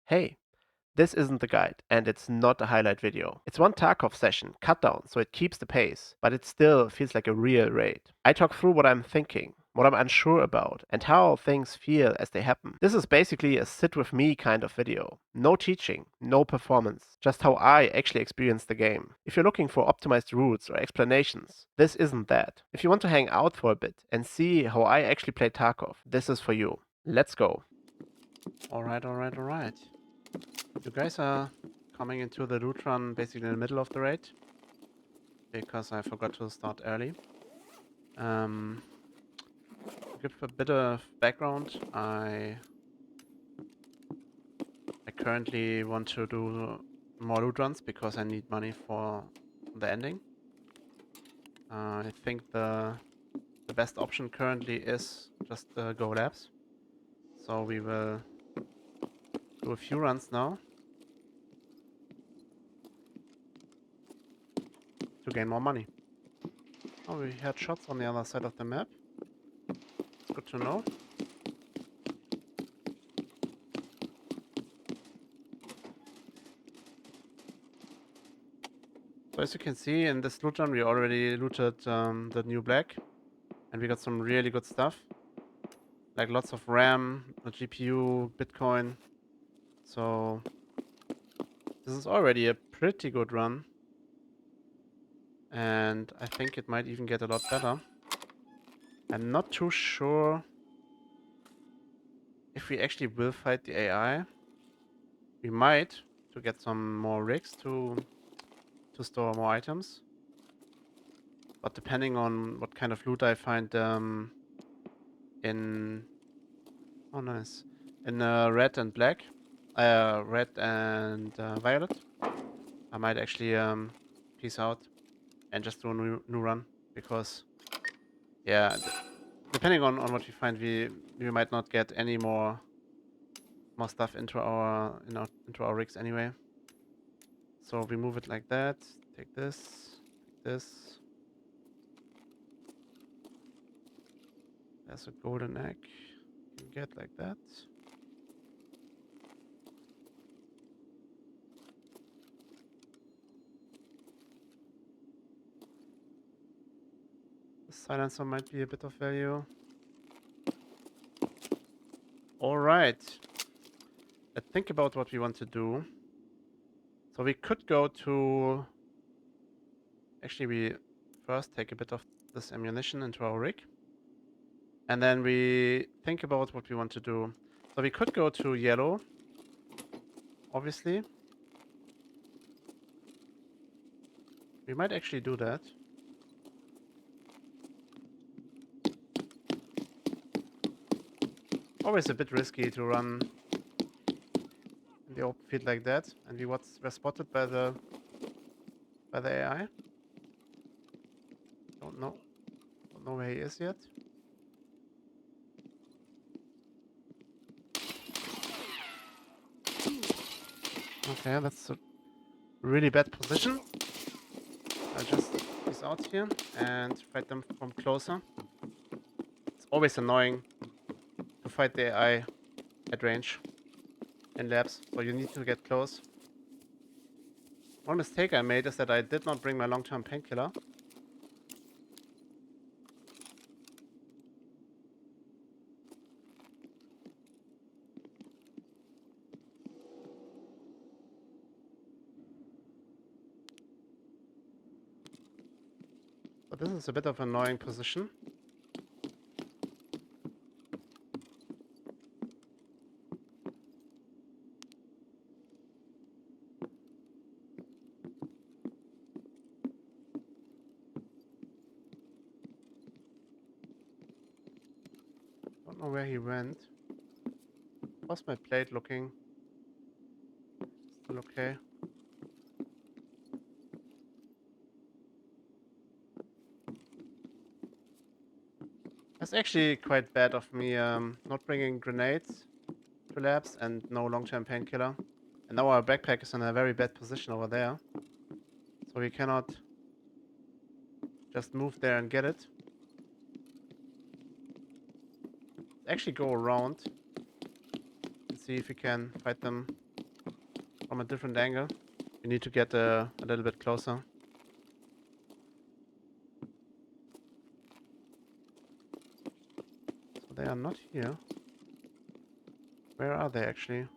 Hey, this isn't the guide, and it's not a highlight video. It's one Tarkov session, cut down, so it keeps the pace, but it still feels like a real raid. I talk through what I'm thinking, what I'm unsure about, and how things feel as they happen. This is basically a sit with me kind of video. No teaching, no performance, just how I actually experience the game. If you're looking for optimized routes or explanations, this isn't that. If you want to hang out for a bit and see how I actually play Tarkov, this is for you. Let's go. Alright. You guys are coming into the loot run basically in the middle of the raid because I forgot to start early. To give a bit of background, I currently want to do more loot runs because I need money for the ending. I think the best option currently is just go labs. So we will do a few runs now to gain more money. Oh, we had shots on the other side of the map. It's good to know. So as you can see in this loot run, we already looted the new black, and we got some really good stuff, like lots of RAM, a GPU, Bitcoin. So this is already a pretty good run, and I think it might even get a lot better. I'm not too sure if we actually will fight the AI. We might, to get some more rigs to store more items. But depending on what kind of loot I find in... Oh, nice. In red and black. Red and violet. I might actually peace out and just do a new run. Because, yeah, depending on what we find, we might not get any more stuff into our rigs anyway. So we move it like that. Take this. Take this. There's a golden egg. You can get like that. The silencer might be a bit of value. Alright. Let's think about what we want to do. So we could go to... Actually, we first take a bit of this ammunition into our rig. And then we think about what we want to do. So we could go to yellow, obviously. We might actually do that. Always a bit risky to run in the open field like that. And we were spotted by the AI. Don't know where he is yet. Okay, that's a really bad position. I'll just peace out here and fight them from closer. It's always annoying to fight the AI at range in labs, so you need to get close. One mistake I made is that I did not bring my long-term painkiller. But this is a bit of an annoying position. Don't know where he went. How's my plate looking? Still okay. That's actually quite bad of me not bringing grenades to labs and no long-term painkiller. And now our backpack is in a very bad position over there. So we cannot just move there and get it. Let's actually go around and see if we can fight them from a different angle. We need to get a little bit closer. So they are not here. Where are they actually?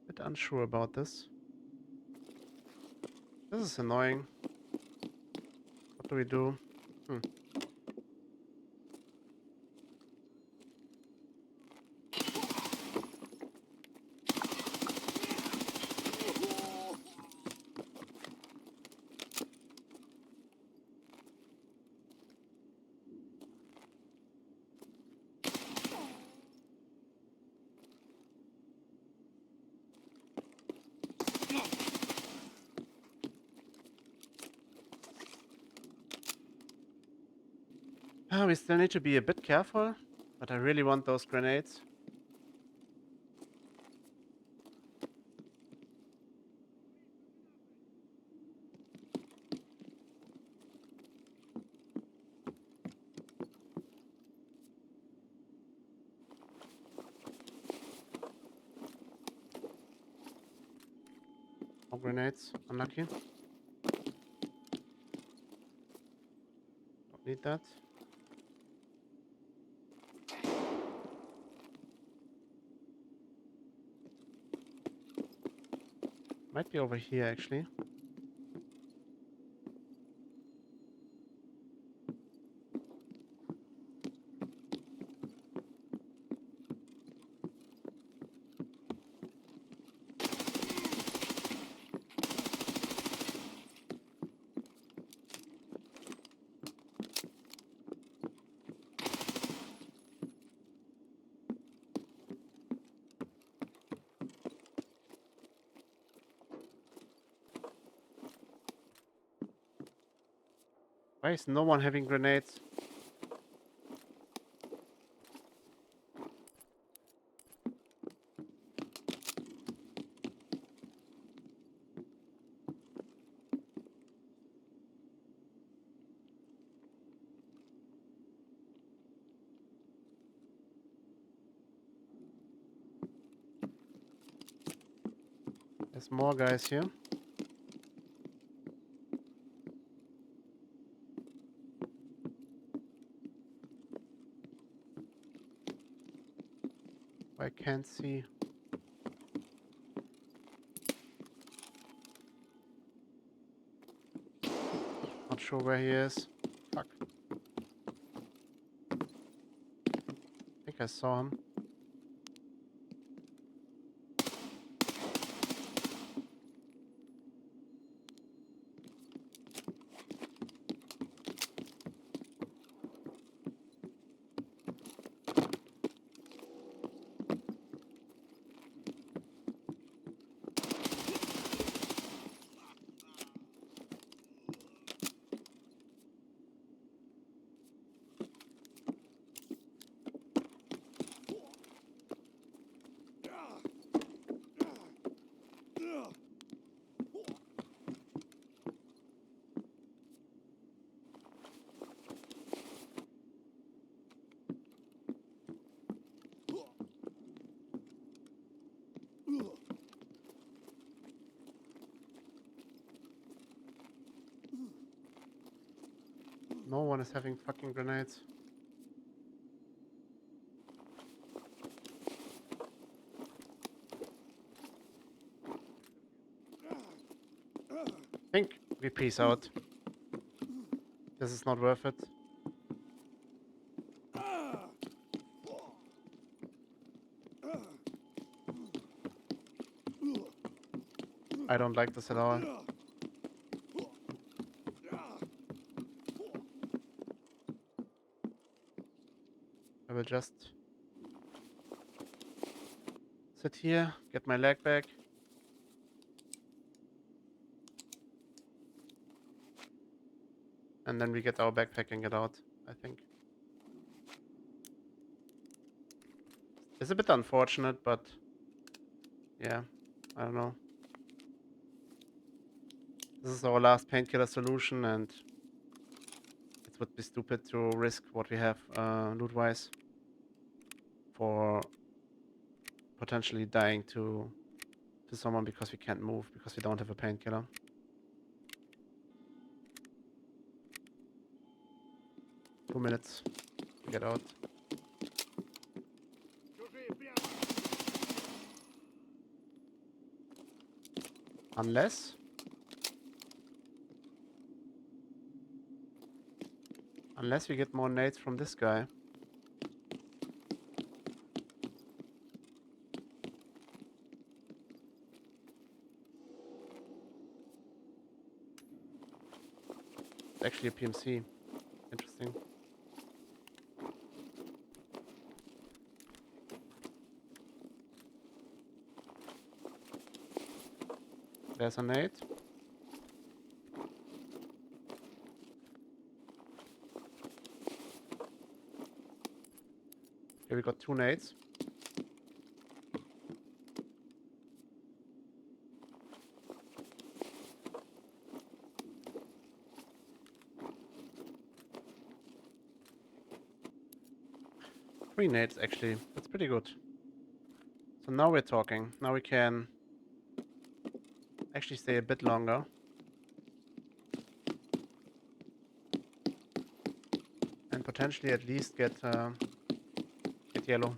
Bit unsure about this. This is annoying. What do we do? We still need to be a bit careful, but I really want those grenades. More grenades. Unlucky. Don't need that. Might be over here actually. Why is no one having grenades? There's more guys here. I can't see. Not sure where he is. Fuck. I think I saw him. No one is having fucking grenades. I think we peace out. This is not worth it. I don't like this at all. I will just sit here, get my leg back. And then we get our backpack and get out, I think. It's a bit unfortunate, but yeah, I don't know. This is our last painkiller solution, and it would be stupid to risk what we have loot-wise for potentially dying to someone because we can't move, because we don't have a painkiller. Two minutes to get out. Unless we get more nades from this guy. It's actually a PMC. Interesting. There's a nade. Here we got two nades. Three nades actually. That's pretty good. So now we're talking. Now we can actually stay a bit longer. And potentially at least get yellow.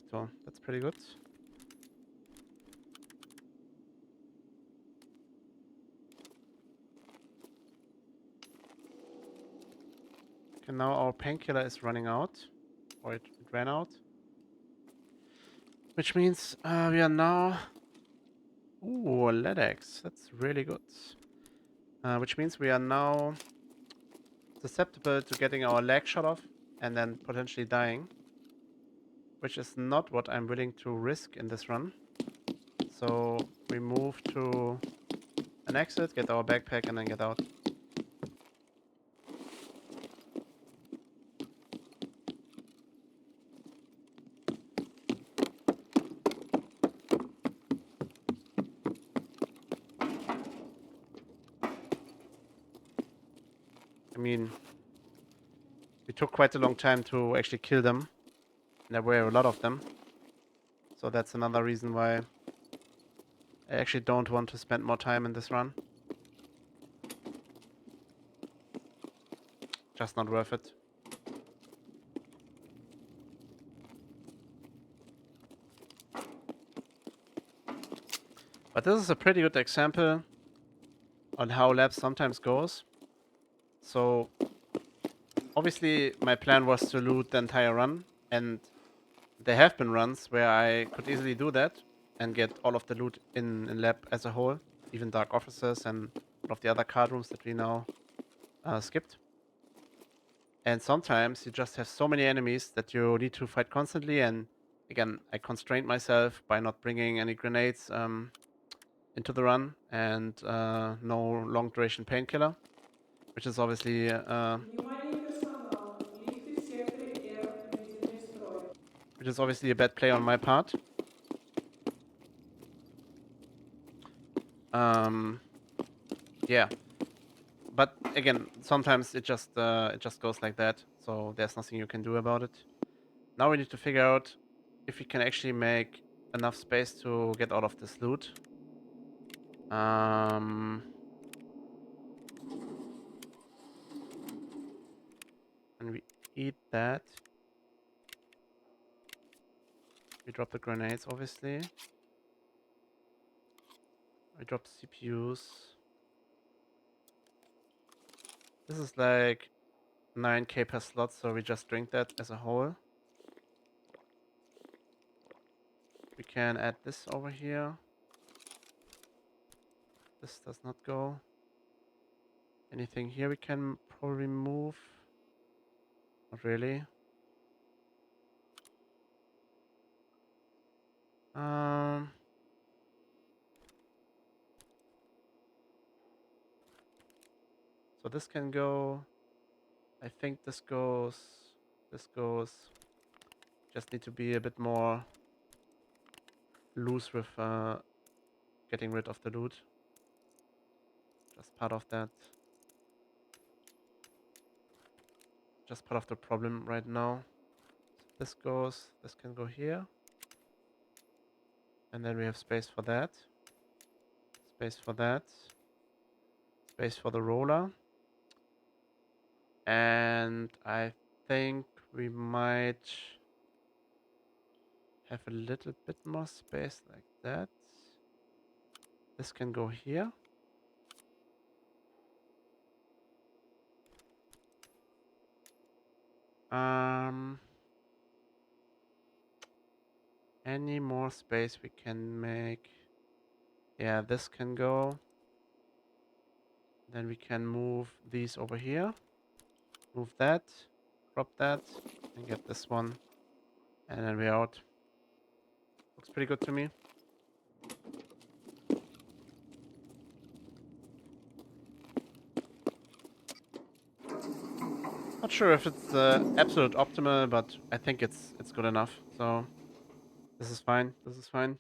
So that's pretty good. Okay, now our painkiller is running out. Or it ran out. Which means we are now... Ooh, lead axe. That's really good. Which means we are now susceptible to getting our leg shot off and then potentially dying. Which is not what I'm willing to risk in this run. So we move to an exit, get our backpack, and then get out. I mean, we took quite a long time to actually kill them. There were a lot of them. So that's another reason why I actually don't want to spend more time in this run. Just not worth it. But this is a pretty good example on how labs sometimes goes. So obviously my plan was to loot the entire run, and there have been runs where I could easily do that and get all of the loot in lab as a whole, even dark offices and all of the other card rooms that we now skipped. And sometimes you just have so many enemies that you need to fight constantly, and again, I constrained myself by not bringing any grenades into the run, and no long duration painkiller, which is obviously a bad play on my part. Yeah, but again, sometimes it just goes like that, so there's nothing you can do about it. Now we need to figure out if we can actually make enough space to get all of this loot. And we eat that. We drop the grenades, obviously. We drop the CPUs. This is like 9k per slot, so we just drink that as a whole. We can add this over here. This does not go. Anything here we can probably move? Not really. So this can go. I think this goes. This goes. Just need to be a bit more loose with getting rid of the loot. Just part of that. Just part of the problem right now. So this goes. This can go here. And then we have space for that. Space for that. Space for the roller. And I think we might have a little bit more space like that. This can go here. Any more space we can make? Yeah, this can go. Then we can move these over here. Move that. Drop that. And get this one. And then we're out. Looks pretty good to me. Not sure if it's absolute optimal, but I think it's good enough. So this is fine. This is fine.